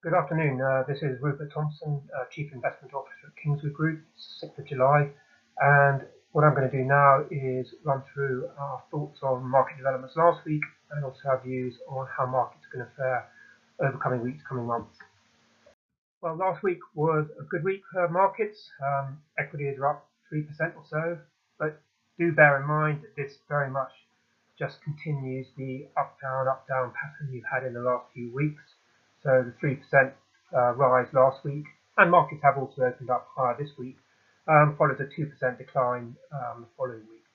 Good afternoon. This is Rupert Thompson, Chief Investment Officer at Kingswood Group. It's 6th of July, and what I'm going to do now is run through our thoughts on market developments last week and also our views on how markets are going to fare over coming weeks, coming months. Well, last week was a good week for markets. Equities are up 3% or so, but do bear in mind that this very much just continues the up down pattern you've had in the last few weeks. So the 3% rise last week, and markets have also opened up higher this week, follows a 2% decline the following week.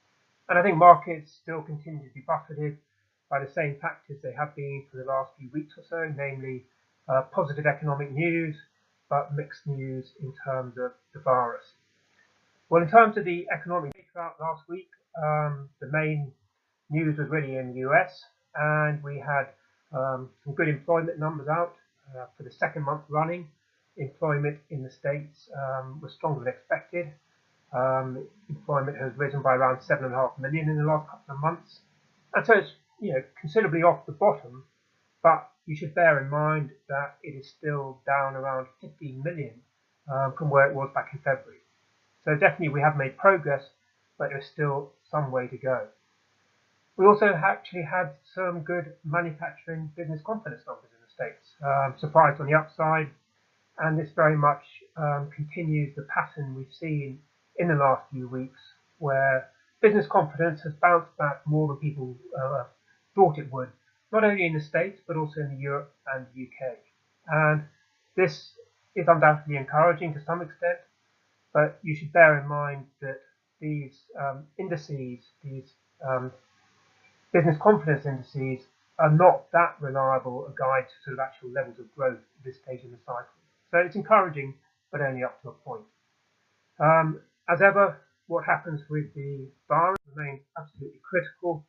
And I think markets still continue to be buffeted by the same factors they have been for the last few weeks or so, namely positive economic news, but mixed news in terms of the virus. Well, in terms of the economic data out last week, the main news was really in the US, and we had some good employment numbers out for the second month running. Employment in the States was stronger than expected. Employment has risen by around 7.5 million in the last couple of months, and so it's considerably off the bottom. But you should bear in mind that it is still down around 15 million from where it was back in February. So definitely we have made progress, but there's still some way to go. We also actually had some good manufacturing business confidence numbers in the States, surprised on the upside, and this very much continues the pattern we've seen in the last few weeks, where business confidence has bounced back more than people thought it would, not only in the States but also in Europe and the UK. And this is undoubtedly encouraging to some extent, but you should bear in mind that these indices, these business confidence indices, are not that reliable a guide to sort of actual levels of growth at this stage in the cycle. So it's encouraging, but only up to a point. As ever, what happens with the virus remains absolutely critical,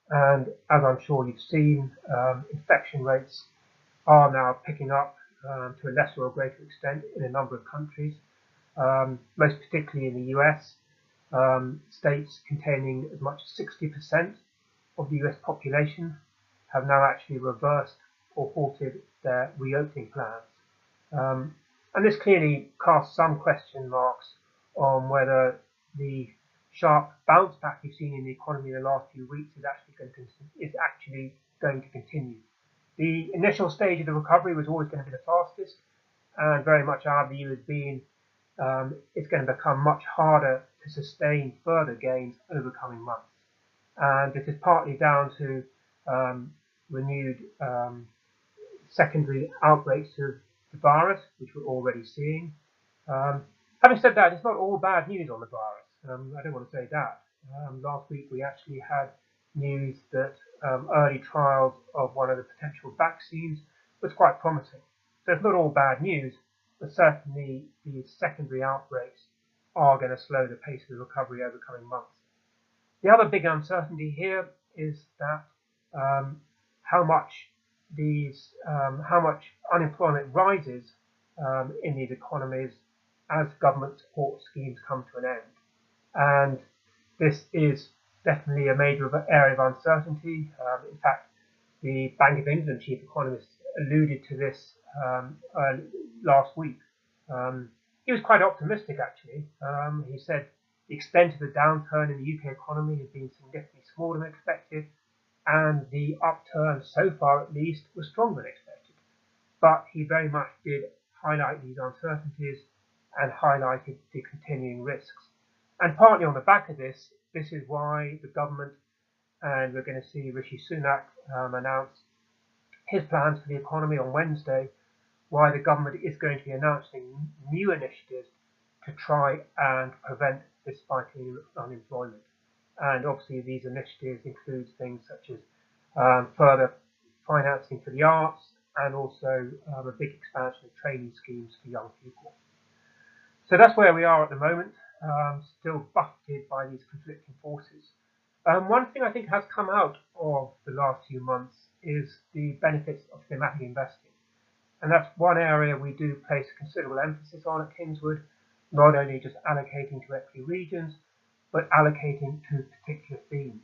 and as I'm sure you've seen, infection rates are now picking up to a lesser or greater extent in a number of countries, most particularly in the US. States containing as much as 60% of the US population have now actually reversed or halted their reopening plans. And this clearly casts some question marks on whether the sharp bounce back you've seen in the economy in the last few weeks is actually going to continue. The initial stage of the recovery was always going to be the fastest, and very much our view has been it's going to become much harder to sustain further gains over coming months. And this is partly down to renewed secondary outbreaks of the virus, which we're already seeing. Having said that, it's not all bad news on the virus. I don't want to say that. Last week we actually had news that early trials of one of the potential vaccines was quite promising. So it's not all bad news, but certainly these secondary outbreaks are going to slow the pace of the recovery over coming months. The other big uncertainty here is that how much unemployment rises in these economies as government support schemes come to an end. And this is definitely a major area of uncertainty. In fact, the Bank of England chief economist alluded to this last week. He was quite optimistic, actually. He said the extent of the downturn in the UK economy has been significantly smaller than expected, and the upturn so far at least was stronger than expected. But he very much did highlight these uncertainties and highlighted the continuing risks. And partly on the back of this is why the government, and we're going to see Rishi Sunak announce his plans for the economy on Wednesday, why the government is going to be announcing new initiatives to try and prevent this spike in unemployment. And obviously these initiatives include things such as further financing for the arts and also a big expansion of training schemes for young people. So that's where we are at the moment, still buffeted by these conflicting forces. One thing I think has come out of the last few months is the benefits of thematic investing. And that's one area we do place considerable emphasis on at Kingswood, not only just allocating to equity regions, but allocating to particular themes.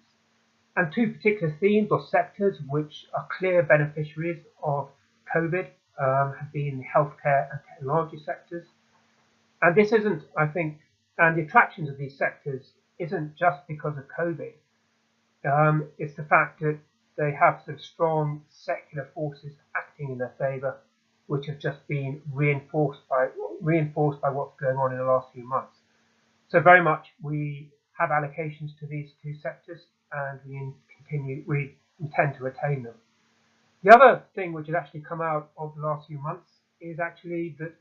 And two particular themes or sectors which are clear beneficiaries of COVID have been the healthcare and technology sectors. And this isn't, I think, and the attractions of these sectors isn't just because of COVID. It's the fact that they have sort of strong secular forces acting in their favour, which have just been reinforced by what's going on in the last few months. So very much we have allocations to these two sectors, and we intend to retain them. The other thing which has actually come out of the last few months is actually that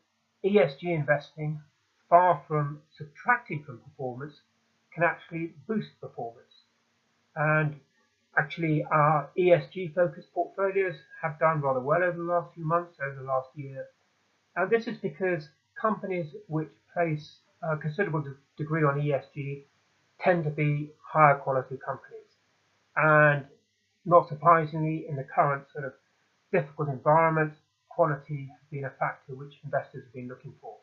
ESG investing, far from subtracting from performance, can actually boost performance. And actually, our ESG focused portfolios have done rather well over the last few months, over the last year. And this is because companies which place a considerable degree on ESG tend to be higher quality companies. And not surprisingly, in the current sort of difficult environment, quality has been a factor which investors have been looking for.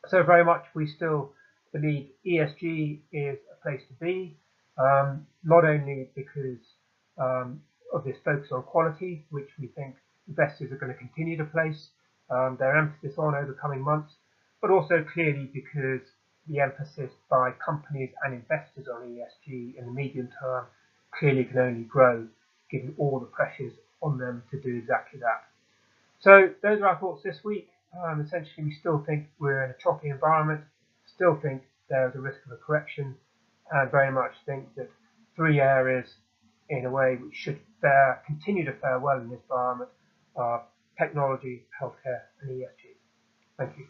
So very much we still believe ESG is a place to be, not only because of this focus on quality, which we think investors are going to continue to place their emphasis on over the coming months, but also clearly because the emphasis by companies and investors on ESG in the medium term clearly can only grow, given all the pressures on them to do exactly that. So those are our thoughts this week. Essentially, we still think we're in a choppy environment, still think there is a risk of a correction, and very much think that three areas, in a way, which should continue to fare well in this environment are technology, healthcare, and ESG. Thank you.